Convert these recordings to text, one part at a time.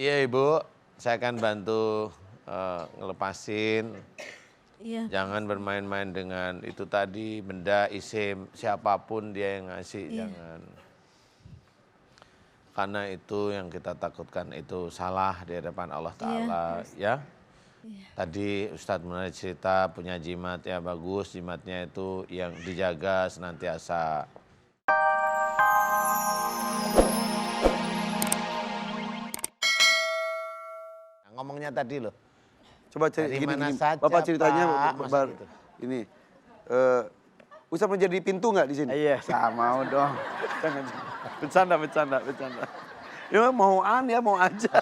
Iya Ibu, saya akan bantu ngelepasin. Iya. Jangan bermain-main dengan itu tadi, benda, isim, siapapun dia yang ngasih, Iya. jangan. Karena itu yang kita takutkan itu salah di hadapan Allah Ta'ala, ya. Iya. Tadi Ustadz Munadi cerita punya jimat ya bagus, jimatnya itu yang dijaga senantiasa. Ngomongnya tadi loh. Coba Dari gini, mana gini. saja, Bapak ceritanya Pak, masa gitu? ini. Ustaz mau jadi pintu nggak di sini? Iya, mau dong. Jangan. Bercanda. Ya mau mau aja.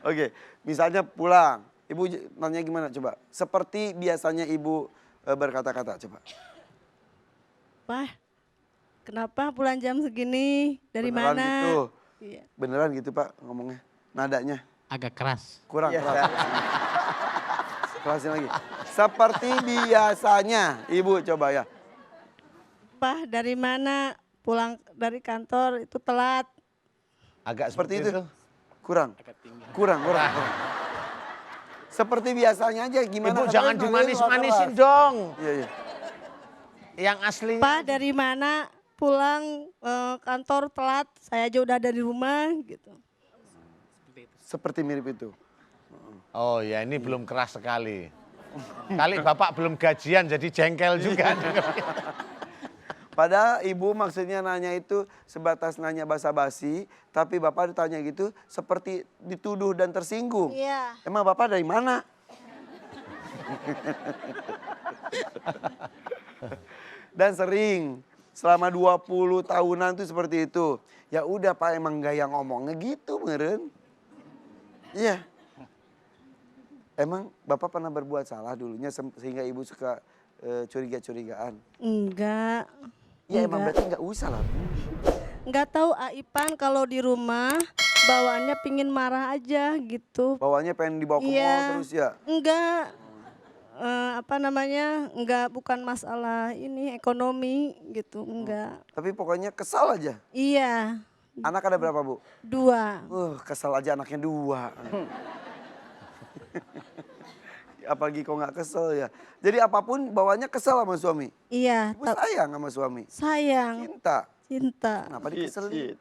Oke, misalnya pulang. Ibu nanya gimana coba? Seperti biasanya ibu berkata-kata coba. Pak, kenapa pulang jam segini? Dari Beneran mana? gitu? Iya. Beneran gitu Pak ngomongnya? Nadanya? Agak keras. Kurang keras. Kerasin lagi. Seperti biasanya, Ibu coba ya. Pak, dari mana? Pulang dari kantor itu telat. Agak Seperti itu. Kurang. Kurang. Seperti biasanya aja gimana? Ibu Katanya jangan nadanya dimanis-manisin keras. dong. Iya. Yang aslinya. Pak, dari mana? Pulang kantor telat. Saya aja udah ada di rumah gitu. Seperti mirip itu. Oh ya ini belum keras sekali. Kali Bapak belum gajian jadi jengkel juga. Padahal ibu maksudnya nanya itu sebatas nanya basa-basi, tapi bapak ditanya gitu seperti dituduh dan tersinggung. Iya. Emang bapak dari mana? Dan sering selama 20 tahunan tuh seperti itu. Ya udah Pak emang gaya ngomongnya gitu meren. Iya. Emang bapak pernah berbuat salah dulunya sehingga ibu suka curiga-curigaan? Enggak. Ya emang berarti nggak usah lah. Enggak tahu Aipan kalau di rumah bawaannya pingin marah aja gitu. Bawanya pengen dibawa ke mall terus ya? Enggak. Enggak, bukan masalah ini ekonomi gitu, enggak. Tapi pokoknya kesal aja. Iya. Anak ada berapa Bu? 2. Kesal aja anaknya 2. Apalagi kok nggak kesel ya. Jadi apapun bawanya kesel sama suami. Iya. Ibu sayang sama suami. Sayang. Cinta. Kenapa dikeselin?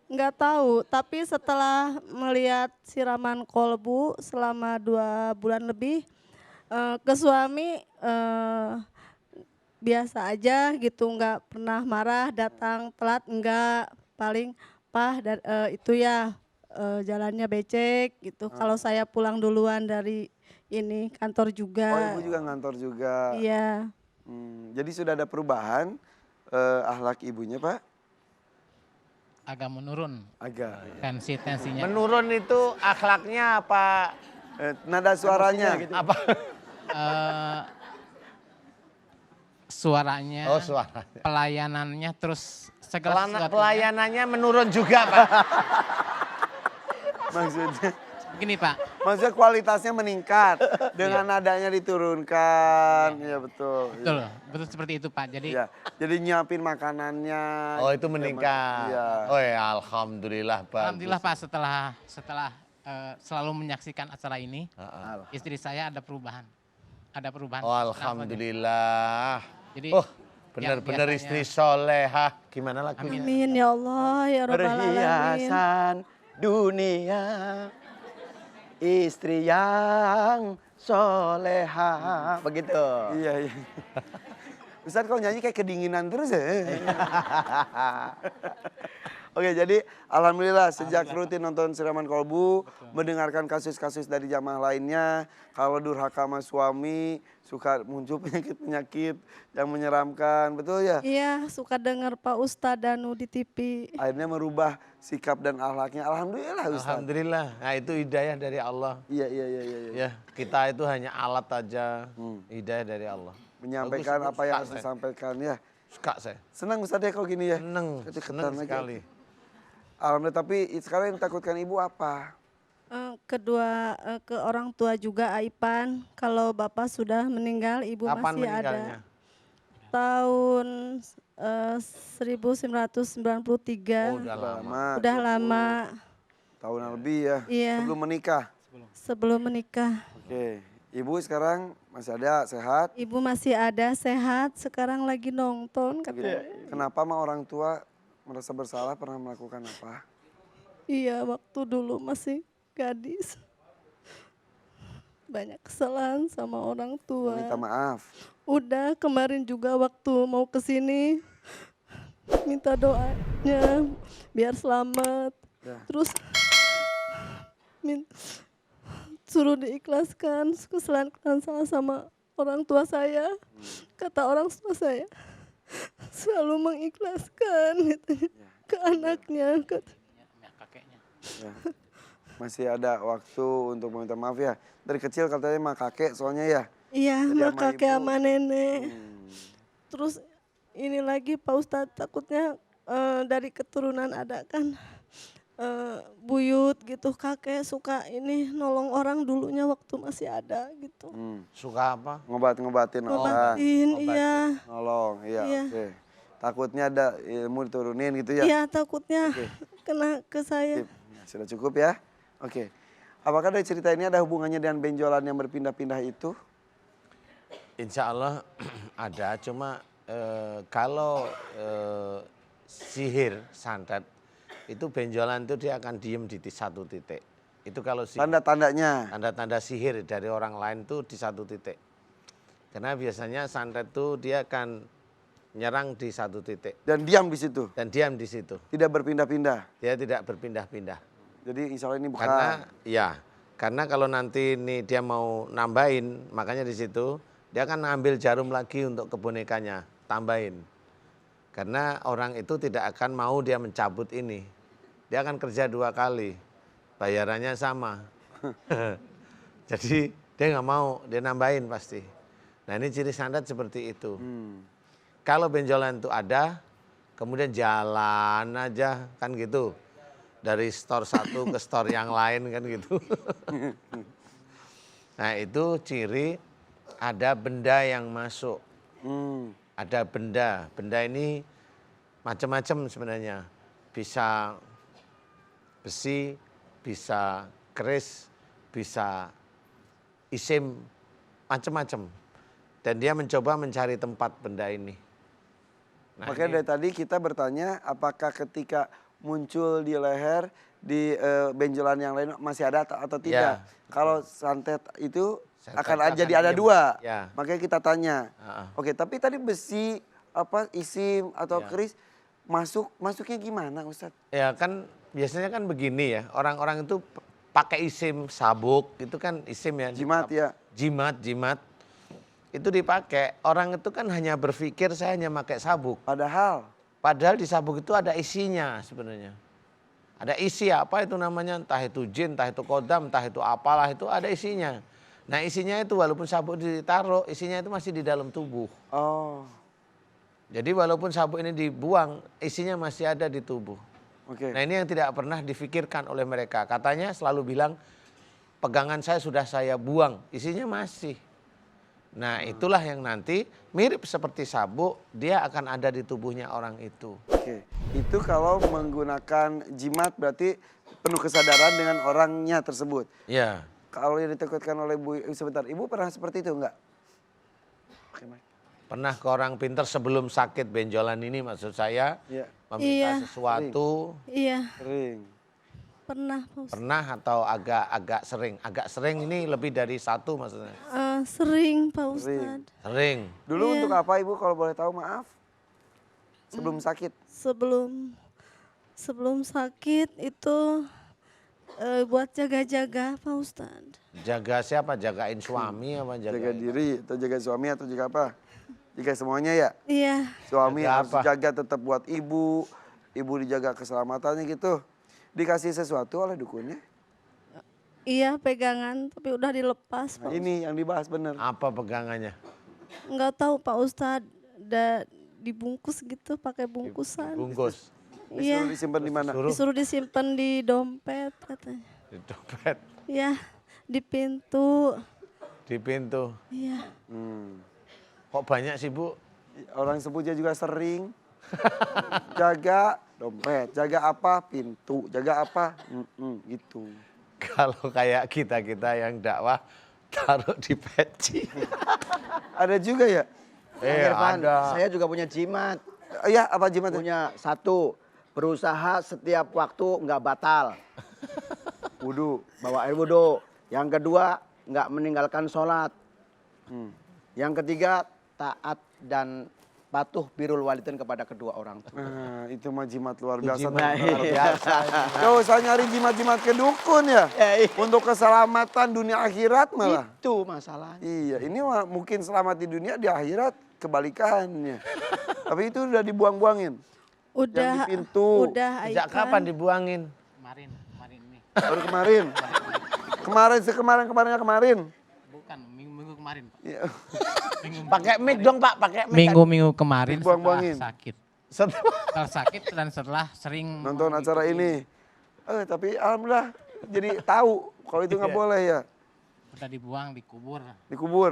Enggak tahu, tapi setelah melihat siraman kolbu selama 2 bulan lebih, ke suami biasa aja gitu, enggak pernah marah, datang telat enggak, paling itu ya jalannya becek gitu. Kalau saya pulang duluan dari ini kantor juga. Oh ibu juga ngantor juga. Iya. Jadi sudah ada perubahan akhlak ibunya Pak? Agak menurun. Agak. Tensinya. Menurun itu akhlaknya apa? Nada suaranya. Apa? Suaranya. Oh suaranya. Pelayanannya terus segala sesuatunya. Pelayanannya menurun juga Pak. Maksudnya? Begini Pak. Maksudnya kualitasnya meningkat dengan nadanya diturunkan. Iya betul. Betul seperti itu Pak. Jadi Ya, jadi nyiapin makanannya. Oh itu meningkat. Iya. Oh ya alhamdulillah bagus. alhamdulillah Pak setelah selalu menyaksikan acara ini, istri saya ada perubahan. Oh alhamdulillah. Jadi benar-benar biasanya- istri solehah. Gimana lagunya? Amin ya Allah ya Rabbal Alamin. Perhiasan dunia, istri yang soleha, begitu. Iya. Ustaz kalau nyanyi kayak kedinginan terus ya. Oke jadi alhamdulillah sejak rutin nonton Siraman Kolbu, mendengarkan kasus-kasus dari jamaah lainnya, kalau durhaka sama suami suka muncul penyakit-penyakit yang menyeramkan, betul ya? Iya, suka dengar Pak Ustadz Danu di TV. Akhirnya merubah sikap dan akhlaknya, alhamdulillah Ustaz. Alhamdulillah. Nah itu hidayah dari Allah. Iya. Ya kita itu hanya alat aja. Hidayah dari Allah. Menyampaikan Bagus, apa yang suka harus saya. disampaikan ya. Suka saya. Senang Ustaz ya kalau gini ya? Seneng sekali. Alhamdulillah, tapi sekarang yang ditakutkan ibu apa? Kedua ke orang tua juga Aipan, kalau bapak sudah meninggal, ibu Kapan masih meninggalnya? ada. Tahun 1993. Oh udah lama. Lama. Udah lama. Tahunan lebih ya. Iya. Sebelum menikah. Sebelum menikah. Oke. Ibu sekarang masih ada sehat. Ibu masih ada sehat, sekarang lagi nonton katanya. Kenapa mah orang tua merasa bersalah pernah melakukan apa? Iya, waktu dulu masih gadis. Banyak kesalahan sama orang tua. Minta maaf. Udah kemarin juga waktu mau ke sini minta doanya biar selamat. Ya. Terus suruh diikhlaskan kesalahan saya sama orang tua saya. Kata orang tua saya selalu mengikhlaskan gitu, ke anaknya. Ya, kakeknya. Ya. Masih ada waktu untuk meminta maaf ya. Dari kecil katanya mah kakek soalnya ya. Iya, Jadi sama sama kakek ibu. sama nenek. Hmm. Terus ini lagi Pak Ustadz takutnya dari keturunan ada kan buyut gitu, kakek suka ini nolong orang dulunya waktu masih ada gitu. Suka apa? Ngobatin orang. Ngobatin, iya. Nolong, iya, Iya. oke. Takutnya ada ilmu diturunin gitu ya. Iya, takutnya kena ke saya. Sip. Nah, sudah cukup ya. Oke. Apakah dari cerita ini ada hubungannya dengan benjolan yang berpindah-pindah itu? Insya Allah ada, cuma kalau sihir, santet, itu benjolan itu dia akan diem di satu titik. Itu kalau Tanda-tandanya. tanda-tanda sihir dari orang lain itu di satu titik. Karena biasanya santet itu dia akan nyerang di satu titik Dan diam di situ. dan diam di situ. Tidak berpindah-pindah. Dia tidak berpindah-pindah. Jadi insya Allah ini bukan. Karena kalau nanti ini dia mau nambahin, makanya di situ dia akan ngambil jarum lagi untuk kebonekanya, tambahin. Karena orang itu tidak akan mau dia mencabut ini. Dia akan kerja 2 kali, bayarannya sama. Jadi dia nggak mau, dia nambahin pasti. Nah ini ciri santet seperti itu. Kalau benjolan itu ada, kemudian jalan aja kan gitu. Dari store satu ke store yang lain kan gitu. Nah itu ciri ada benda yang masuk. Ada benda, benda ini macam-macam sebenarnya. Bisa besi, bisa keris, bisa isim, macam-macam. Dan dia mencoba mencari tempat benda ini. Nah, Makanya dari tadi kita bertanya apakah ketika muncul di leher, di benjolan yang lain masih ada atau tidak. Ya. Kalau santet itu Santet akan akan jadi ada diem. 2. Ya. Makanya kita tanya. Heeh. Oke, tapi tadi besi, isim atau Ya. keris masuknya gimana Ustadz? Ya kan biasanya kan begini ya, orang-orang itu pakai isim, sabuk, itu kan isim ya. Jimat ya. Jimat. Itu dipakai, orang itu kan hanya berpikir saya hanya pakai sabuk. Padahal Padahal di sabuk itu ada isinya sebenarnya. Ada isi apa itu namanya, entah itu jin, entah itu kodam, entah itu apalah itu ada isinya. Nah isinya itu walaupun sabuk ditaruh, isinya itu masih di dalam tubuh. oh, Jadi walaupun sabuk ini dibuang, isinya masih ada di tubuh. oke. Nah ini yang tidak pernah difikirkan oleh mereka. Katanya selalu bilang, pegangan saya sudah saya buang, isinya masih. Nah itulah yang nanti mirip seperti sabuk, dia akan ada di tubuhnya orang itu. Oke, itu kalau menggunakan jimat berarti penuh kesadaran dengan orangnya tersebut. Ya. Kalau yang ditakutkan oleh sebentar, Ibu pernah seperti itu enggak? Oke, Mike. Pernah ke orang pintar sebelum sakit benjolan ini maksud saya, Iya. meminta Iya. sesuatu, Iya, Sering. pernah Pak Ustadz. pernah atau agak sering. Agak sering ini lebih dari 1 maksudnya. Sering Pak Ustadz. Sering. Dulu Iya. untuk apa Ibu kalau boleh tahu, maaf? Sebelum sakit. Sebelum sakit itu buat jaga-jaga Pak Ustadz. Jaga siapa? Jagain suami apa Jaga jagain? diri atau jaga suami atau jaga apa? Jaga semuanya ya? Iya, Suami Jaga harus apa? dijaga tetap buat ibu dijaga keselamatannya gitu. Dikasih sesuatu oleh dukunnya. iya pegangan tapi udah dilepas Nah, Pak. ini yang dibahas bener. Apa pegangannya? Nggak tahu Pak Ustadz, dibungkus gitu pakai bungkusan. Bungkus. Iya, Disuruh disimpan di mana? Suruh disuruh disimpan di dompet katanya. di dompet, Iya, di pintu. di pintu. Iya, Kok banyak sih Bu? Orang sebutnya juga sering jaga Dompet. Jaga apa? Pintu. Jaga apa? Gitu. Kalau kayak kita-kita yang dakwah taruh di peci. Ada juga ya? Bang Irfan, ada. saya juga punya jimat. Iya, apa jimatnya? Punya satu, berusaha setiap waktu nggak batal. Wudu. Bawa air wudhu. Yang kedua, nggak meninggalkan sholat. Yang ketiga, taat dan patuh birrul walidain kepada kedua orang tua. Nah, itu mah jimat luar biasa. Jimat luar biasa. Gak usah nyari jimat-jimat ke dukun ya. Untuk keselamatan dunia akhirat malah. Itu masalahnya. Iya, ini mah mungkin selamat di dunia, di akhirat kebalikannya. Tapi itu udah dibuang-buangin. Udah, Yang di pintu. udah Sejak Aikan. kapan dibuangin? Kemarin ini. Baru kemarin. Kemarin. Bukan, minggu kemarin Pak. Iya. Pakai mic dong Pak, pakai mic. Minggu kemarin Dibuang-buangin. setelah sakit. Setelah- Setelah sakit dan setelah sering Nonton mengikuti- acara ini. Tapi alhamdulillah jadi tahu kalau itu nggak boleh ya. Udah dibuang, dikubur. Dikubur.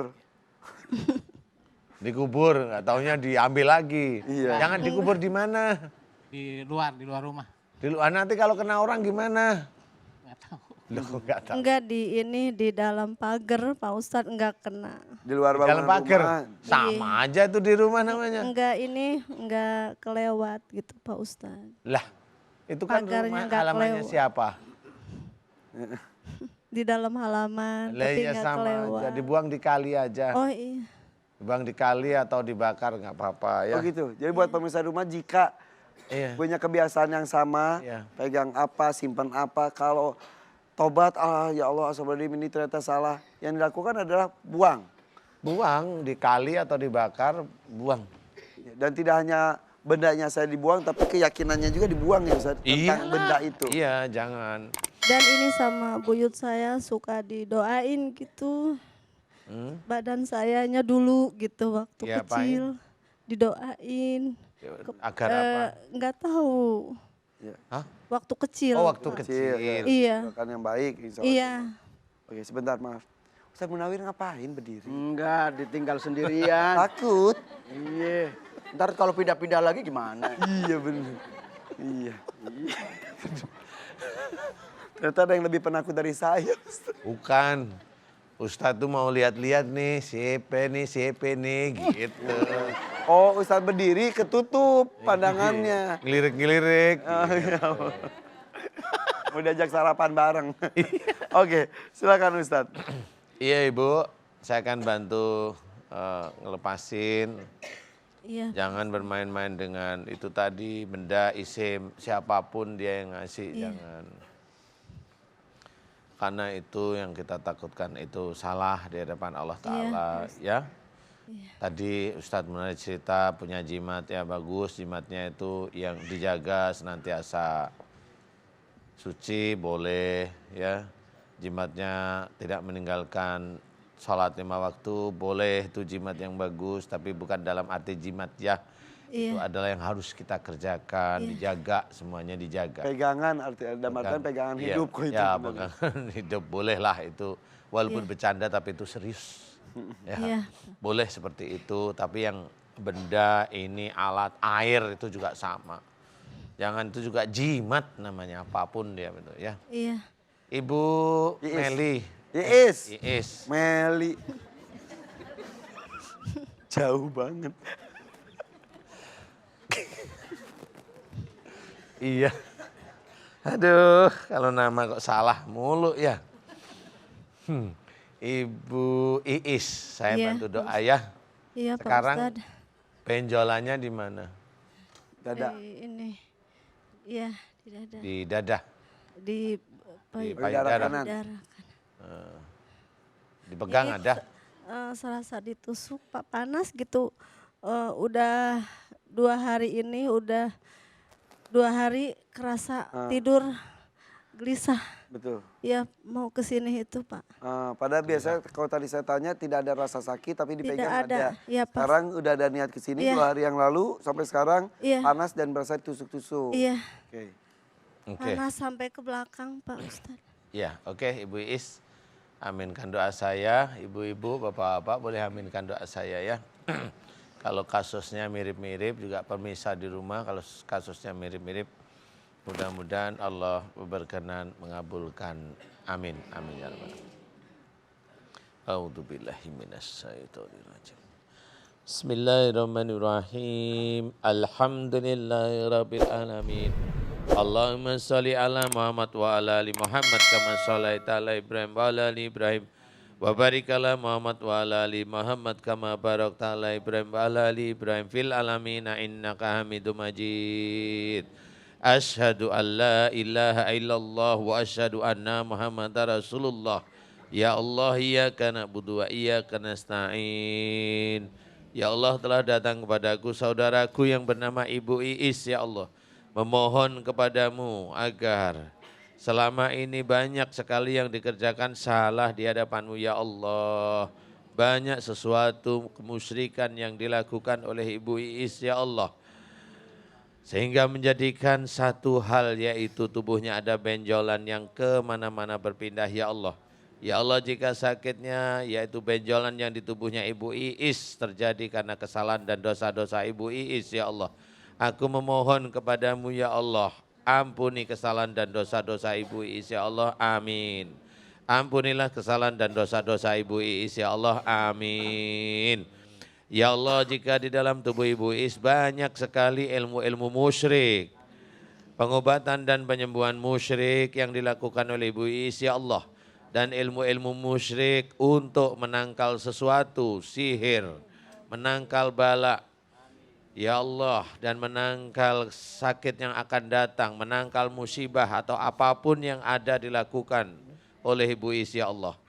Dikubur, nggak taunya diambil lagi. Iya. Jangan dikubur di mana? Di luar rumah. Di luar, nanti kalau kena orang gimana? Nggak tahu. Loh, nggak tahu. Enggak di dalam pagar Pak Ustadz enggak kena. Di luar Dalam bangunan pagar. rumah. Sama aja tuh di rumah namanya. Enggak kelewat gitu Pak Ustadz. Lah, itu kan Pagarnya rumah nggak halamannya kelewat. siapa? Di dalam halaman Lah tapi ya enggak sama kelewat. aja, dibuang di kali aja. Oh iya. Dibuang di kali atau dibakar nggak apa-apa ya. Oh gitu. Jadi buat pemirsa rumah jika Iya. punya kebiasaan yang sama, Iya. pegang apa, simpan apa, kalau tobat, ya Allah, astagfirullahaladzim, ini ternyata salah. Yang dilakukan adalah buang. Buang di kali atau dibakar, buang. Dan tidak hanya bendanya saya dibuang, tapi keyakinannya juga dibuang ya Ustaz, tentang benda itu. Iya, jangan. Dan ini sama buyut saya suka didoain gitu. Badan sayanya dulu gitu waktu Diapain? kecil didoain. Agar apa? Enggak tahu. Hah? Waktu kecil. Oh, waktu Pak. kecil. Iya. Doakan yang baik, insya Allah. Iya. Oke, sebentar, maaf. Ustaz Munawir ngapain berdiri? Enggak, ditinggal sendirian. Takut. Iya. Ntar kalau pindah-pindah lagi gimana? Iya bener. Iya. Ternyata ada yang lebih penakut dari saya. Ustaz. Bukan. Ustadz tuh mau lihat-lihat nih, siapa nih, gitu. Oh, Ustaz berdiri ketutup pandangannya. Ngelirik-ngelirik. Oh, iya. Mau diajak sarapan bareng. Oke, silakan Ustaz. Iya Ibu, saya akan bantu ngelepasin. Iya. Jangan bermain-main dengan itu tadi, benda, isim, siapapun dia yang ngasih, jangan. Karena itu yang kita takutkan itu salah di hadapan Allah Ta'ala, ya. Tadi Ustadz Munawir cerita punya jimat, ya bagus, jimatnya itu yang dijaga senantiasa suci, boleh, ya. Jimatnya tidak meninggalkan sholat 5 waktu, boleh, itu jimat yang bagus, tapi bukan dalam arti jimat ya. Itu adalah yang harus kita kerjakan, dijaga, semuanya dijaga. Pegangan, dalam artian pegangan Iya, hidup kok itu. ya, benar. pegangan hidup bolehlah itu, walaupun bercanda tapi itu serius. Ya, Iya. boleh seperti itu, tapi yang benda ini alat air itu juga sama. Jangan itu juga jimat namanya, apapun dia itu ya. Iya. Ibu Iis. Meli. Iis. Iis. Meli. Jauh banget. Iya. Aduh, kalau nama kok salah mulu ya. Ibu Iis, saya Iya, bantu doa ya. Iya Pak Sekarang Ustadz. benjolannya di mana? Dada. Ini. Iya, di dada. Di dada, Di di payudara payudara. kanan. payudara kan. Dipegang Ini, ada. Serasa ditusuk Pak, panas gitu. Udah 2 hari ini, udah 2 hari kerasa tidur gelisah. Betul. Ya mau ke sini itu Pak. Padahal biasanya kalau tadi saya tanya tidak ada rasa sakit tapi dipegang Tidak ada. Iya, Pak. Sekarang udah ada niat ke sini Iya. 2 hari yang lalu sampai sekarang Iya. panas dan berasa tusuk-tusuk. Iya, Oke. Oke. panas sampai ke belakang Pak Ustadz. Ya, oke Ibu Iis. Aminkan doa saya, ibu-ibu, bapak-bapak boleh aminkan doa saya ya. Kalau kasusnya mirip-mirip juga pemisah di rumah, kalau kasusnya mirip-mirip mudah-mudahan Allah berkenan mengabulkan. Amin. Amin ya rabbal alamin. A'udzubillahi minasyaitonirrajim. Bismillahirrahmanirrahim. Alhamdulillahirabbil alamin. Allahumma shalli ala Muhammad wa ala ali Muhammad kama shallaita ala Ibrahim wa ala ali Ibrahim wa barik ala Muhammad wa ala ali Muhammad kama barakta ala Ibrahim wa ala ali Ibrahim fil alamin innaka Hamidum Majid. Asyhadu an la ilaha illallah wa asyhadu anna Muhammadar Rasulullah. Ya Allah, iyyaka na'budu wa iyyaka nasta'in. Ya Allah, telah datang kepadaku saudaraku yang bernama Ibu Iis, ya Allah. Memohon kepadamu agar selama ini banyak sekali yang dikerjakan salah di hadapanmu, ya Allah. Banyak sesuatu kemusyrikan yang dilakukan oleh Ibu Iis, ya Allah. Sehingga menjadikan satu hal, yaitu tubuhnya ada benjolan yang kemana-mana berpindah, ya Allah. Ya Allah, jika sakitnya yaitu benjolan yang di tubuhnya Ibu Iis terjadi karena kesalahan dan dosa-dosa Ibu Iis, ya Allah. Aku memohon kepadamu, ya Allah, ampuni kesalahan dan dosa-dosa Ibu Iis, ya Allah, amin. Ampunilah kesalahan dan dosa-dosa Ibu Iis, ya Allah, amin. Ya Allah, jika di dalam tubuh Ibu Iis banyak sekali ilmu-ilmu musyrik, pengobatan dan penyembuhan musyrik yang dilakukan oleh Ibu Iis, ya Allah, dan ilmu-ilmu musyrik untuk menangkal sesuatu, sihir, menangkal bala, ya Allah, dan menangkal sakit yang akan datang, menangkal musibah atau apapun yang ada dilakukan oleh Ibu Iis, ya Allah.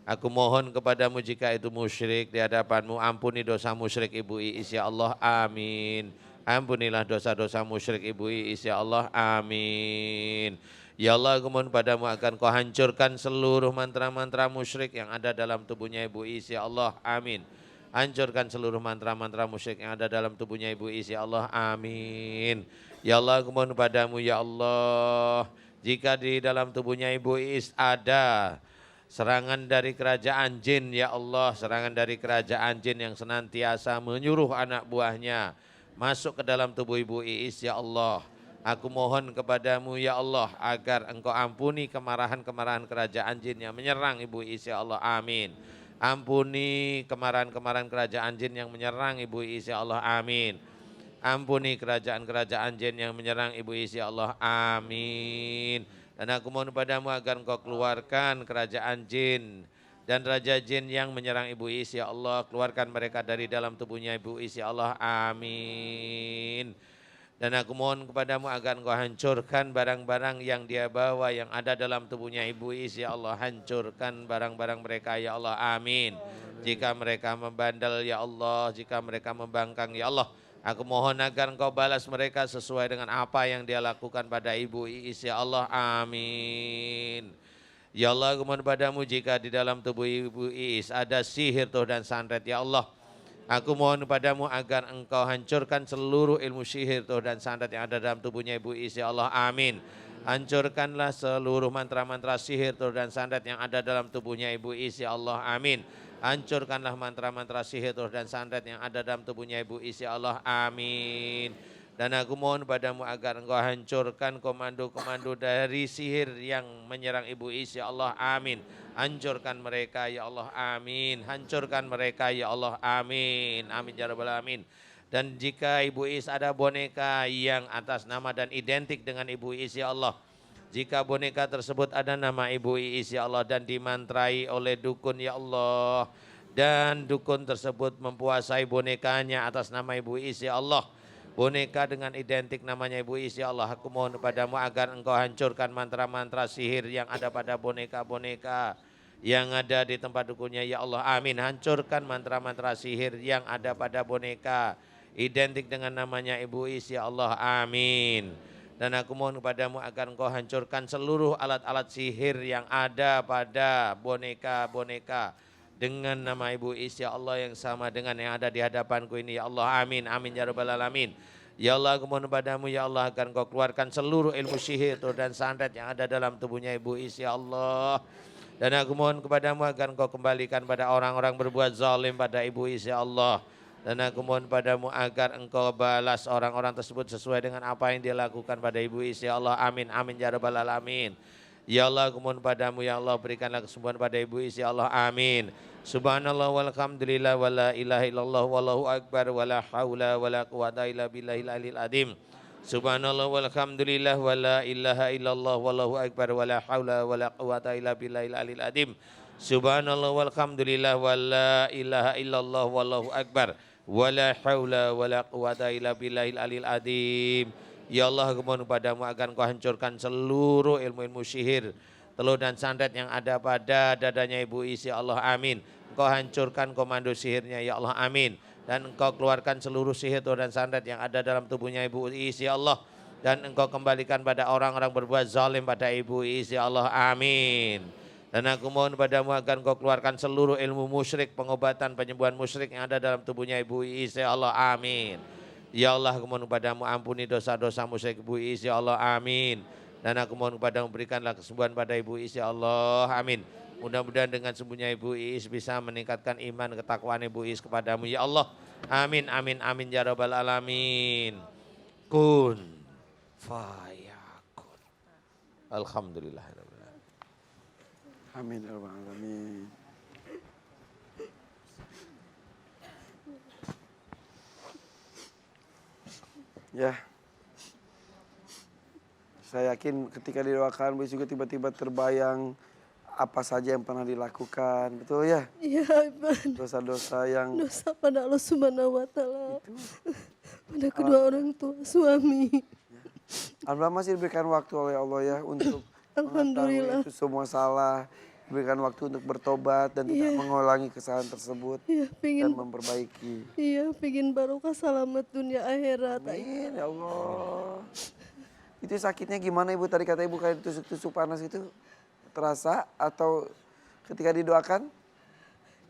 Aku mohon kepadamu jika itu musyrik di hadapanmu, ampuni dosa musyrik Ibu Iis, ya Allah, amin. Ampunilah dosa-dosa musyrik Ibu Iis, ya Allah, amin. Ya Allah, aku mohon padamu akan kau hancurkan seluruh mantra-mantra musyrik yang ada dalam tubuhnya Ibu Iis, ya Allah, amin. Hancurkan seluruh mantra-mantra musyrik yang ada dalam tubuhnya Ibu Iis, ya Allah, amin. Ya Allah, aku mohon padamu, ya Allah, jika di dalam tubuhnya Ibu Iis ada serangan dari kerajaan jin, ya Allah, serangan dari kerajaan jin yang senantiasa menyuruh anak buahnya masuk ke dalam tubuh Ibu Iis, ya Allah. Aku mohon kepadamu, ya Allah, agar engkau ampuni kemarahan-kemarahan kerajaan jin yang menyerang Ibu Iis, ya Allah, amin. Ampuni kemarahan-kemarahan kerajaan jin yang menyerang Ibu Iis, ya Allah, amin. Ampuni kerajaan-kerajaan jin yang menyerang Ibu Iis, ya Allah, amin. Dan aku mohon padamu agar engkau keluarkan kerajaan jin dan raja jin yang menyerang Ibu Iis, ya Allah. Keluarkan mereka dari dalam tubuhnya Ibu Iis, ya Allah, amin. Dan aku mohon kepadamu agar engkau hancurkan barang-barang yang dia bawa yang ada dalam tubuhnya Ibu Iis, ya Allah. Hancurkan barang-barang mereka, ya Allah, amin. Jika mereka membandel, ya Allah, jika mereka membangkang, ya Allah, aku mohon agar engkau balas mereka sesuai dengan apa yang dia lakukan pada Ibu Iis, ya Allah, amin. Ya Allah, aku mohon padamu jika di dalam tubuh Ibu Iis ada sihir tuh dan santet, ya Allah, aku mohon padamu agar engkau hancurkan seluruh ilmu sihir tuh dan santet yang ada dalam tubuhnya Ibu Iis, ya Allah, amin. Hancurkanlah seluruh mantra-mantra sihir tuh dan santet yang ada dalam tubuhnya Ibu Iis, ya Allah, amin. Hancurkanlah mantra-mantra sihir tuh dan santet yang ada dalam tubuhnya Ibu Iis, ya Allah, amin. Dan aku mohon padamu agar engkau hancurkan komando-komando dari sihir yang menyerang Ibu Iis, ya Allah, amin. Hancurkan mereka, ya Allah, amin. Hancurkan mereka, ya Allah, amin. Amin ya rabbal alamin. Dan jika Ibu Iis ada boneka yang atas nama dan identik dengan Ibu Iis, ya Allah, jika boneka tersebut ada nama Ibu Iis, ya Allah, dan dimantrai oleh dukun, ya Allah, dan dukun tersebut mempuasai bonekanya atas nama Ibu Iis, ya Allah, boneka dengan identik namanya Ibu Iis, ya Allah, aku mohon kepadamu agar engkau hancurkan mantra-mantra sihir yang ada pada boneka-boneka yang ada di tempat dukunnya, ya Allah, amin. Hancurkan mantra-mantra sihir yang ada pada boneka identik dengan namanya Ibu Iis, ya Allah, amin. Dan aku mohon kepadamu agar engkau hancurkan seluruh alat-alat sihir yang ada pada boneka-boneka dengan nama Ibu Iis, ya Allah, yang sama dengan yang ada di hadapanku ini, ya Allah, amin. Amin ya rabbal alamin. Ya Allah, aku mohon padamu, ya Allah, agar engkau keluarkan seluruh ilmu sihir dan santet yang ada dalam tubuhnya Ibu Iis, ya Allah. Dan aku mohon kepadamu agar engkau kembalikan pada orang-orang berbuat zalim pada Ibu Iis, ya Allah. Dan aku mohon padamu agar engkau balas orang-orang tersebut sesuai dengan apa yang dia lakukan pada Ibu Is. Ya Allah, amin, amin, ya rabbal alamin. Ya Allah, aku mohon padamu, ya Allah, berikanlah kesembuhan pada Ibu Is. Ya Allah, amin. Subhanallah walhamdulillah wa la ilaha illallah wallahu akbar wa la hawla wa la quwata illa billahil aliyil azim. Subhanallah walhamdulillah wa la ilaha illallah wallahu akbar wa la hawla wa la quwata illa billahil aliyil azim. Subhanallah walhamdulillah wa la ilaha illallah wallahu akbar wa la haula wa la quwata illa billahil aliyil azim. Ya Allah, aku mohon padamu agar Engkau hancurkan seluruh ilmu-ilmu sihir, teluh dan santet yang ada pada dadanya Ibu Is. Ya Allah, amin. Engkau hancurkan komando sihirnya, ya Allah, amin. Dan Engkau keluarkan seluruh sihir dan santet yang ada dalam tubuhnya Ibu Is, ya Allah. Dan Engkau kembalikan pada orang-orang berbuat zalim pada Ibu Is, ya Allah, amin. Dan aku mohon padamu agar Engkau keluarkan seluruh ilmu musyrik, pengobatan, penyembuhan musyrik yang ada dalam tubuhnya Ibu Is, ya Allah, amin. Ya Allah, aku mohon padamu ampuni dosa-dosa musyrik Ibu Is, ya Allah, amin. Dan aku mohon padamu berikanlah kesembuhan pada Ibu Is, ya Allah, amin. Mudah-mudahan dengan sembuhnya Ibu Is bisa meningkatkan iman ketakwaan Ibu Is kepadamu, ya Allah, amin, amin, amin, ya rabbal alamin. Kun fayakun. Alhamdulillah. Amin ya rabbal alamin. Ya, saya yakin ketika didoakan Bu Is juga tiba-tiba terbayang apa saja yang pernah dilakukan, betul ya? Iya, Ipan. Dosa-dosa yang Dosa pada Allah Subhanahu wa taala. Pada kedua orang tua suami. Alhamdulillah masih diberikan waktu oleh Allah ya untuk Alhamdulillah. mengetahui itu semua salah, diberikan waktu untuk bertobat dan tidak mengulangi kesalahan tersebut Iya, dan pengen memperbaiki. pengen barokah selamat dunia akhirat. Amin ya Allah. Itu sakitnya gimana Ibu? Tadi kata Ibu kayak ditusuk-tusuk panas itu terasa atau ketika didoakan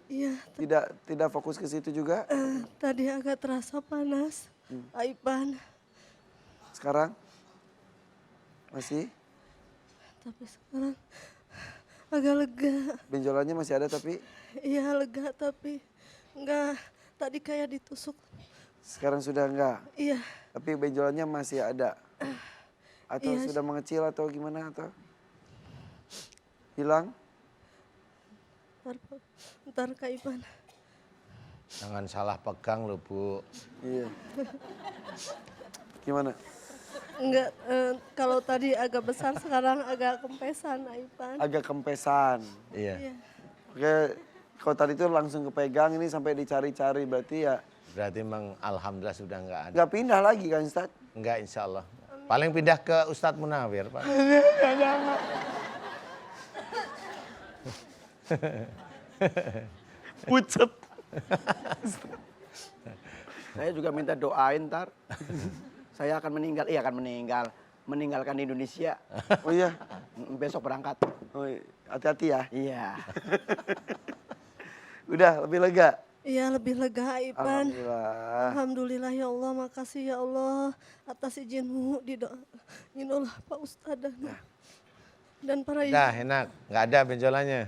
Iya, tidak fokus ke situ juga? tadi agak terasa panas. Ipan, Sekarang masih tapi sekarang agak lega. benjolannya masih ada tapi Iya, lega tapi enggak tadi kayak ditusuk. sekarang sudah enggak. Iya, Tapi benjolannya masih ada. Atau Iya. sudah mengecil atau gimana atau hilang? ntar Kak Ipan. Jangan salah pegang loh, Bu. Iya. Gimana? Enggak, kalau tadi agak besar sekarang agak kempesan Ipan. Agak kempesan. Iya. Iya. Oke, kalau tadi itu langsung kepegang ini sampai dicari-cari berarti ya Berarti memang alhamdulillah sudah enggak ada. nggak pindah lagi kan Ustaz? Enggak, insya Allah. Paling pindah ke Ustadz Munawir, Pak. Pucet. Saya juga minta doain ntar. Saya akan meninggal, iya akan meninggal. Meninggalkan Indonesia. Oh iya. Besok berangkat. Oh, iya. Hati-hati ya. Iya. Udah lebih lega. Iya, lebih lega Ipan. Alhamdulillah. Alhamdulillah ya Allah, makasih ya Allah atas izinmu didoain oleh Pak Ustadz dan para ibu. Dah, enak. Enggak ada benjolannya.